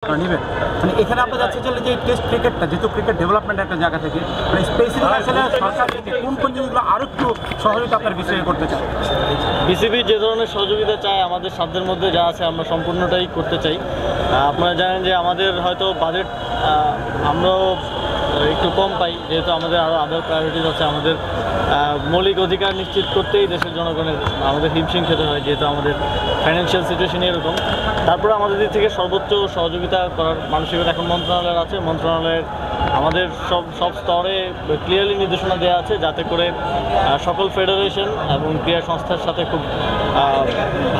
নেবেন মানে এখানে আমরা যাচ্ছি চলে যে টেস্ট ক্রিকেটটা যেহেতু ক্রিকেট ডেভেলপমেন্ট একটা জায়গা থেকে মানে স্পেসিফিক আসলে সরকার থেকে কোন কোন জিনিসগুলো আরও একটু সহযোগিতা আপনার বিষয়ে করতে চাই। বিসিবি যে ধরনের সহযোগিতা চায় আমাদের সাধ্যের মধ্যে যা আছে আমরা সম্পূর্ণটাই করতে চাই। আপনারা জানেন যে আমাদের হয়তো বাজেট আমরাও একটু কম পাই, যেহেতু আমাদের আরও আদার প্রায়োরিটিস আছে। আমাদের মৌলিক অধিকার নিশ্চিত করতেই দেশের জনগণের আমাদের হিমশিম খেতে হয়, যেহেতু আমাদের ফাইন্যান্সিয়াল সিচুয়েশন এরকম। তারপরে আমাদের দিক থেকে সর্বোচ্চ সহযোগিতা করার মানসিকতা এখন মন্ত্রণালয়ের আছে। মন্ত্রণালয়ের আমাদের সব স্তরে ক্লিয়ারলি নির্দেশনা দেওয়া আছে যাতে করে সকল ফেডারেশন এবং ক্রীড়া সংস্থার সাথে খুব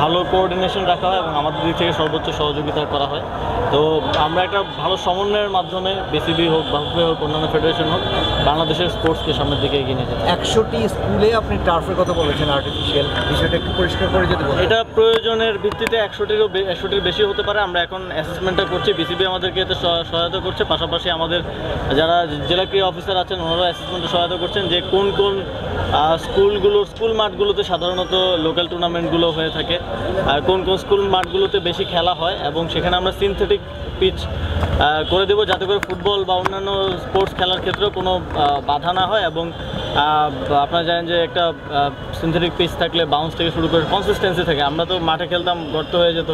ভালো কোঅর্ডিনেশন রাখা হয় এবং আমাদের দিক থেকে সর্বোচ্চ সহযোগিতা করা হয়। তো আমরা একটা ভালো সমন্বয়ের মাধ্যমে বিসিবি হোক, বাফুফে হোক, অন্যান্য ফেডারেশন হোক, বাংলাদেশের স্পোর্টসকে সামনের দিকে এগিয়ে নিয়ে যাচ্ছে। 100টি স্কুলে আপনি টার্ফের কথা বলেছেন, আর্টিফিশিয়াল বিষয়টা একটু পরিষ্কার করে যদি বলেন। এটা প্রয়োজনের ভিত্তিতে 100টির বেশি হতে পারে। আমরা এখন অ্যাসেসমেন্টটা করছি, বিসিবি আমাদেরকে এতে সহায়তা করছে। পাশাপাশি আমাদের যারা জেলা ক্রীড়া অফিসার আছেন ওনারাও অ্যাসেসমেন্টে সহায়তা করছেন যে কোন স্কুল মাঠগুলোতে সাধারণত লোকাল টুর্নামেন্টগুলো হয়ে থাকে, আর কোন স্কুল মাঠগুলোতে বেশি খেলা হয়, এবং সেখানে আমরা সিনথেটিক পিচ করে দেবো যাতে করে ফুটবল বা অন্যান্য স্পোর্টস খেলার ক্ষেত্রেও কোনো বাধা না হয়। এবং আপনারা জানেন যে একটা সিনথেটিক পিচ থাকলে বাউন্স থেকে শুরু করে কনসিস্টেন্সি থাকে। আমরা তো মাঠে খেলতাম, গর্ত হয়ে যেত,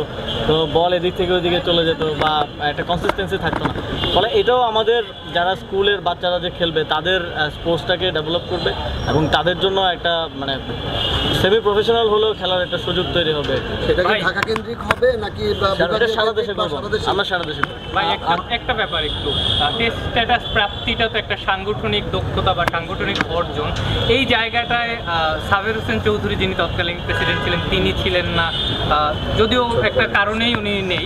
তো বল এদিক থেকে ওইদিকে চলে যেত বা একটা কনসিস্টেন্সি থাকতো না। ফলে এটাও আমাদের যারা স্কুলের বাচ্চারা যে খেলবে তাদের স্পোর্টসটাকে ডেভেলপ করবে এবং তাদের জন্য একটা মানে সেমি প্রফেশনাল হলেও খেলার একটা সুযোগ তৈরি হবে। সেটা কি ঢাকা কেন্দ্রিক হবে নাকি সারা দেশে আমরা সারা দেশে ভাই একটা ব্যাপার একটু টেস্ট স্ট্যাটাস প্রাপ্তিটা তো একটা সাংগঠনিক দক্ষতা বা সাংগঠনিক অর্জন। এই জায়গাটায় সাবের হোসেন চৌধুরী যিনি তৎকালীন প্রেসিডেন্ট ছিলেন তিনি ছিলেন না, যদিও একটা কারণেই উনি নেই।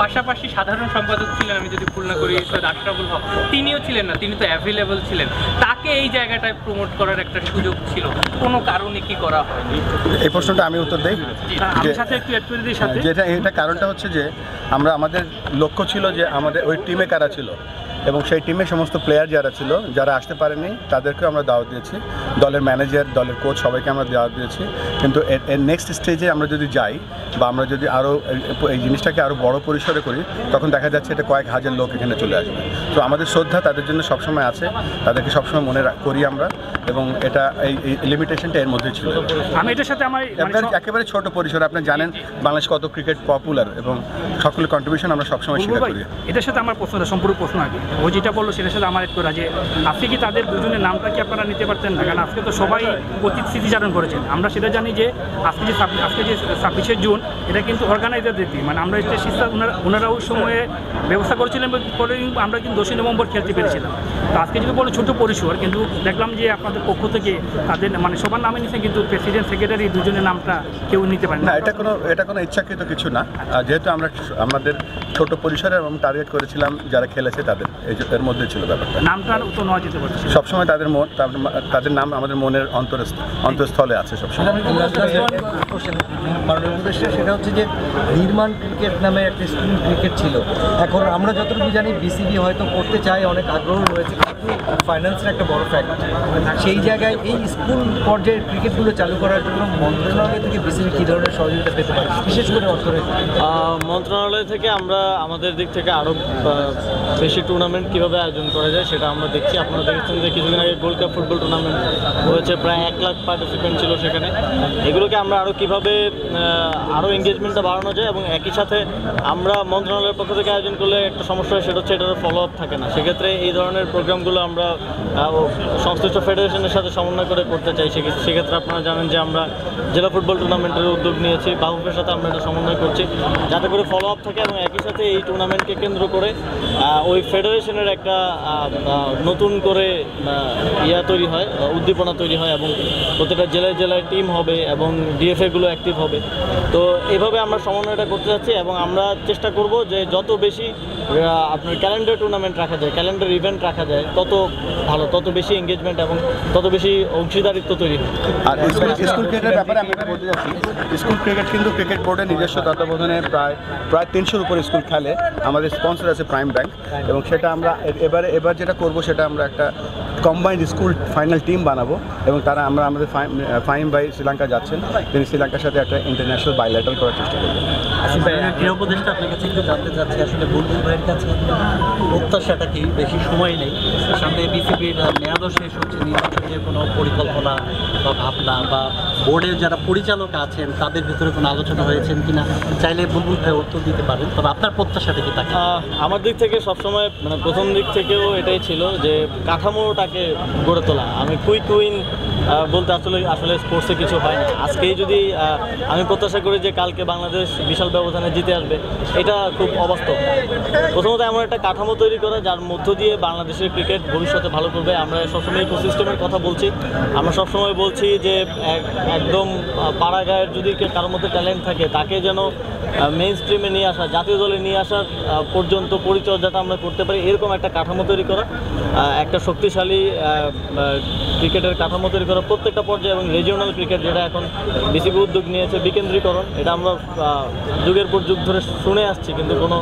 পাশাপাশি সাধারণ সম্পাদক ছিলেন, আমি যদি ভুল না করি, সৈয়দ আশরাফুল হক, তিনিও ছিলেন না, তিনি তো অ্যাভেলেবল ছিলেন। তাকে এই জায়গাটায় প্রমোট করার একটা সুযোগ ছিল, কোনো কারণে কি করা হয়নি? এই প্রশ্নটা আমি উত্তর দিই। এটা কারণটা হচ্ছে যে আমাদের লক্ষ্য ছিল যে আমাদের ওই টিমে কারা ছিল এবং সেই টিমে সমস্ত প্লেয়ার যারা ছিল, যারা আসতে পারেনি তাদেরকেও আমরা দাওয়াত দিয়েছি, দলের ম্যানেজার, দলের কোচ সবাইকে আমরা দাওয়াত দিয়েছি। কিন্তু এর নেক্সট স্টেজে আমরা যদি যাই বা আমরা যদি আরও এই জিনিসটাকে আরও বড় পরিসরে করি, তখন দেখা যাচ্ছে এটা কয়েক হাজার লোক এখানে চলে আসবে। তো আমাদের শ্রদ্ধা তাদের জন্য সবসময় আছে, তাদেরকে সবসময় মনে করি আমরা, এবং এটা এই লিমিটেশনটা এর মধ্যেই ছিল। আমি এটার সাথে আমার একেবারে ছোট পরিসরে, আপনি জানেন বাংলাদেশ কত ক্রিকেট পপুলার এবং সকলের কন্ট্রিবিউশন আমরা সবসময় স্বীকার করি। এটার সাথে আমার প্রশ্নটা সম্পূর্ণ প্রশ্ন আগে ও যেটা বললো সেটার সাথে আমার একটু রাজে, আজকে কি তাদের দুজনের নামটা কি আপনারা নিতে পারতেন না? কারণ আজকে তো সবাই অতীত স্মৃতিচারণ করেছেন। আমরা সেটা জানি যে আজকে যে 26শে জুন এটা কিন্তু অর্গানাইজারদের দিন, মানে আমরা এটা ওনারা ওই সময়ে ব্যবস্থা করেছিলেন, আমরা কিন্তু 10 নভেম্বর খেলতে পেরেছিলাম। তো আজকে যদি বলো ছোটো পরিসর, কিন্তু দেখলাম যে আপনাদের পক্ষ থেকে তাদের মানে সবার নামে নিচ্ছে, কিন্তু প্রেসিডেন্ট সেক্রেটারি দুজনের নামটা কেউ নিতে পারে না। এটা কোনো ইচ্ছাকৃত কিছু না, যেহেতু আমরা আমাদের ছোট পরিসরে এবং টার্গেট করেছিলাম যারা খেলেছে তাদের, এর মধ্যে ছিল ব্যাপারটা। নামটা তো নেওয়া যেতে পারছে সবসময় তাদের নাম আমাদের মনের অন্তঃস্থলে আছে সবসময়। সেটা হচ্ছে যে নির্মাণ ক্রিকেট নামে একটা স্কুল ক্রিকেট ছিল, এখন আমরা যতটুকু জানি বিসিবি হয়তো করতে চায়, অনেক আগ্রহ রয়েছে, কিন্তু ফাইন্যান্সের একটা বড় ফ্যাক্টর। সেই জায়গায় এই স্কুল পর্যায়ের ক্রিকেটগুলো চালু করার জন্য মন্ত্রণালয় থেকে বিসিবি কী ধরনের সহযোগিতা পেতে পারে, বিশেষ করে অর্থনৈতিক? মন্ত্রণালয় থেকে আমরা আমাদের দিক থেকে আরও বেশি টুর্নামেন্ট কীভাবে আয়োজন করা যায় সেটা আমরা দেখছি। আপনারা দেখেছেন যে কিছুদিন আগে গোল্ড কাপ ফুটবল টুর্নামেন্ট হয়েছে, প্রায় 1 লাখ পার্টিসিপেন্ট ছিল সেখানে। এগুলোকে আমরা আরও কীভাবে আরও এঙ্গেজমেন্টটা বাড়ানো যায়, এবং একই সাথে আমরা মন্ত্রণালয়ের পক্ষ থেকে আয়োজন করলে একটা সমস্যা হয়, সেটা হচ্ছে এটার ফলো আপ থাকে না। সেক্ষেত্রে এই ধরনের প্রোগ্রামগুলো আমরা সংশ্লিষ্ট ফেডারেশনের সাথে সমন্বয় করে করতে চাই। সেক্ষেত্রে আপনারা জানেন যে আমরা জেলা ফুটবল টুর্নামেন্টের উদ্যোগ নিয়েছি, বাফুফের সাথে আমরা এটা সমন্বয় করছি যাতে করে ফলো আপ থাকে, এবং একই সাথে এই টুর্নামেন্টকে কেন্দ্র করে ওই ফেডারেশনের একটা নতুন করে তৈরি হয়, উদ্দীপনা তৈরি হয়, এবং প্রত্যেকটা জেলায় জেলায় টিম হবে এবং ডিএফএগুলো অ্যাক্টিভ হবে। তো এভাবে আমরা সমন্বয়টা করতে যাচ্ছি, এবং আমরা চেষ্টা করব যে যত বেশি আপনার ক্যালেন্ডার টুর্নামেন্ট রাখা যায়, ক্যালেন্ডার ইভেন্ট রাখা যায়, তত ভালো, তত বেশি এঙ্গেজমেন্ট এবং তত বেশি অংশীদারিত্ব তৈরি হয়। আর স্কুল ক্রিকেটের ব্যাপারে আমি এটা বলতে যাচ্ছি, স্কুল ক্রিকেট কিন্তু ক্রিকেট বোর্ডের নিজস্ব তত্ত্বাবধানে প্রায় 300-র উপরে স্কুল খেলে। আমাদের স্পন্সর আছে প্রাইম ব্যাংক, এবং সেটা আমরা এবার যেটা করব সেটা আমরা একটা কম্বাইন্ড স্কুল ফাইনাল টিম বানাবো, এবং আমাদের ফাহিম ভাই শ্রীলঙ্কা যাচ্ছেন, তিনি শ্রীলঙ্কার সাথে একটা ইন্টারন্যাশনাল বাইল্যাটারাল করার চেষ্টা করবেন। ক্রীড়া উপদেষ্টা আপনার কাছে একটু জানতে চাচ্ছি, আসলে বুলবুল ভাইয়ের কাছে প্রত্যাশাটা কি, বেশি সময় নেই, সামনে বিসিবির মেয়াদও শেষ হচ্ছে, নির্বাচনের কোনো পরিকল্পনা বা ভাবনা বা বোর্ডের যারা পরিচালক আছেন তাদের ভিতরে কোনো আলোচনা হয়েছেন কিনা, চাইলে বুলবুল ভাই উত্তর দিতে পারেন, তবে আপনার প্রত্যাশাটা কি থাকে? আমার দিক থেকে সবসময় মানে প্রথম দিক থেকেও এটাই ছিল যে কাঠামোটাকে গড়ে তোলা। আমি কুইক উইন বলতে আসলে স্পোর্টসে কিছু হয় না। আজকেই যদি আমি প্রত্যাশা করি যে কালকে বাংলাদেশ বিশাল ব্যবধানে জিতে আসবে, এটা খুব অবাস্তব। প্রথমত এমন একটা কাঠামো তৈরি করা যার মধ্য দিয়ে বাংলাদেশের ক্রিকেট ভবিষ্যতে ভালো করবে। আমরা সবসময় ইকোসিস্টেমের কথা বলছি, আমরা সবসময় বলছি যে একদম পাড়াগাঁয়ের যদি কারোর মধ্যে ট্যালেন্ট থাকে তাকে যেন মেইন স্ট্রিমে নিয়ে আসা, জাতীয় দলে নিয়ে আসার পর্যন্ত পরিচর্যাটা আমরা করতে পারি, এরকম একটা কাঠামো তৈরি করা, একটা শক্তিশালী ক্রিকেটের কাঠামো তৈরি করা প্রত্যেকটা পর্যায়ে, এবং রিজিওনাল ক্রিকেট যেটা এখন বিসিবি উদ্যোগ নিয়েছে, বিকেন্দ্রীকরণ, এটা আমরা যুগের পর যুগ ধরে শুনে আসছি কিন্তু কোনো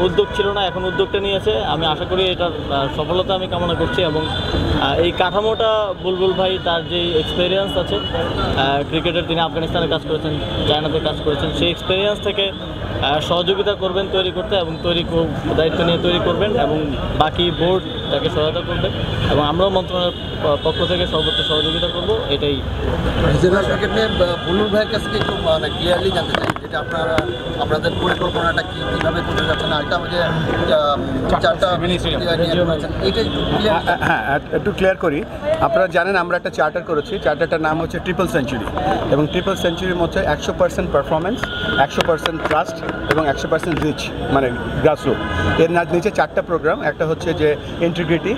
উদ্যোগ ছিল না, এখন উদ্যোগটা নিয়েছে। আমি আশা করি এটার সফলতা আমি কামনা করছি, এবং এই কাঠামোটা বুলবুল ভাই তার যে এক্সপেরিয়েন্স আছে ক্রিকেটের, তিনি আফগানিস্তানে কাজ করেছেন, চায়নাতে কাজ করেছেন, সেই এক্সপেরিয়েন্স থেকে সহযোগিতা করবেন তৈরি করতে, এবং দায়িত্ব নিয়ে তৈরি করবেন, এবং বাকি বোর্ড তাকে সহায়তা করবে, এবং আমরাও মন্ত্রণালয়ের পক্ষ থেকে সর্বোচ্চ সহযোগিতা করব। এটাই রিজিওনাল ক্রিকেট নিয়ে বুলবুল ভাইয়ের কাছে একটু মানে ক্লিয়ারলি জানতে চাই, যেটা আপনাদের পরিকল্পনাটা কীভাবে করতে যাচ্ছেন, আরেকটা আমাদের চারটা এটা একটু ক্লিয়ার। হ্যাঁ, একটু ক্লিয়ার করি। আপনারা জানেন আমরা একটা চার্টার করেছি, চার্টারটার নাম হচ্ছে ট্রিপল সেঞ্চুরি, এবং ট্রিপল সেঞ্চুরির মধ্যে 100% পারফরমেন্স, 100% ট্রাস্ট এবং 100% রিচ মানে গ্রাসরুট। এর নিচে চারটা প্রোগ্রাম, একটা হচ্ছে যে ইন্টিগ্রিটি,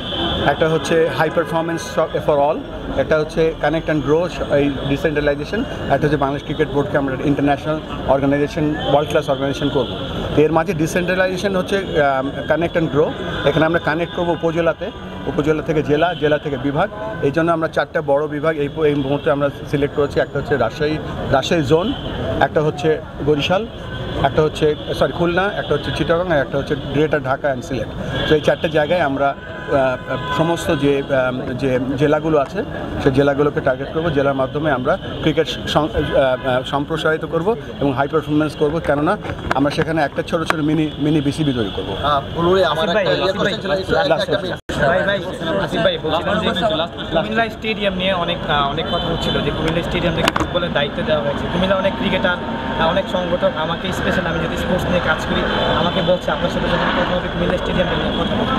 একটা হচ্ছে হাই পারফরমেন্স ফর অল, একটা হচ্ছে কানেক্ট অ্যান্ড গ্রো এই ডিসেন্ট্রালাইজেশন, একটা হচ্ছে বাংলাদেশ ক্রিকেট বোর্ডকে আমরা international organisation, world class organisation করবো। এর মাঝে ডিসেন্ট্রালাইজেশন হচ্ছে কানেক্ট অ্যান্ড গ্রো, এখানে আমরা কানেক্ট করবো উপজেলাতে, উপজেলা থেকে জেলা, জেলা থেকে বিভাগ। এই জন্য আমরা চারটা বড় বিভাগ এই মুহূর্তে আমরা সিলেক্ট করেছি। একটা হচ্ছে রাজশাহী জোন, একটা হচ্ছে বরিশাল, একটা হচ্ছে খুলনা, একটা হচ্ছে চিটাগং, আর একটা হচ্ছে গ্রেটার ঢাকা অ্যান্ড সিলেট। তো এই চারটে জায়গায় আমরা সমস্ত যে জেলাগুলো আছে সেই জেলাগুলোকে টার্গেট করব। জেলার মাধ্যমে আমরা ক্রিকেট সম্প্রসারিত করব এবং হাই পারফরমেন্স করব, কেননা আমরা সেখানে একটা ছোটো ছোটো মিনি বিসিবি তৈরি করবো। কুমিল্লা স্টেডিয়াম নিয়ে অনেক কথা হচ্ছিল যে কুমিল্লা স্টেডিয়াম থেকে ফুটবলের দায়িত্ব দেওয়া হয়েছে। কুমিল্লা অনেক ক্রিকেটার, অনেক সংগঠক আমাকে স্পেশাল, আমি যদি স্পোর্টস নিয়ে কাজ করি, আমাকে বলছে আপনার সাথে যখন কথা হবে কুমিল্লা স্টেডিয়াম নিয়ে কথা বলতে।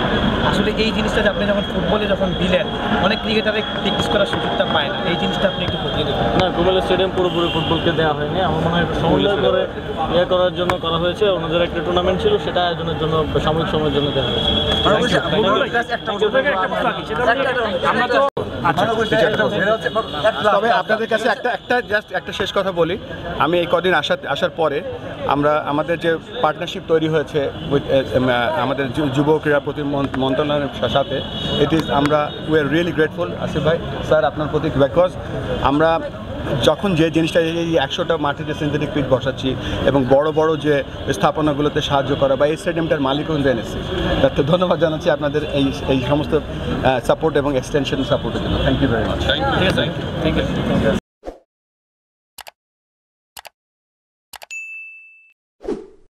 আসলে এই জিনিসটা যে আপনি যখন ফুটবলে যখন দিলেন, অনেক ক্রিকেটারে প্র্যাকটিস করার সুযোগটা পায় না, এই জিনিসটা আপনি একটু বুঝিয়ে দেবেন। না, কুমিল্লা স্টেডিয়াম পুরোপুরি ফুটবলকে দেওয়া হয়নি, আমার মনে হয় সমন্বয় করে করার জন্য করা হয়েছে। ওনাদের একটা টুর্নামেন্ট ছিল, সেটা আয়োজনের জন্য সাময়িক সময়ের জন্য দেওয়া হয়েছে। তবে আপনাদের কাছে একটা শেষ কথা বলি, আমি এই কদিন আসার পরে আমরা আমাদের যে পার্টনারশিপ তৈরি হয়েছে আমাদের যুব ক্রীড়া মন্ত্রণালয়ের সাথে, we are really grateful Asif ভাই স্যার আপনার প্রতি, বিকজ আমরা যখন যে জিনিসটা এই 100টা মাঠে যে সিনথেটিক পিচ বসাচ্ছি এবং বড় বড় যে স্থাপনাগুলোতে সাহায্য করা বা এই স্টেডিয়ামটার মালিকও জেনেছি, তাতে ধন্যবাদ জানাচ্ছি আপনাদের এই সমস্ত সাপোর্ট এবং এক্সটেনশন সাপোর্টের জন্য। Thank you very much. Thank you.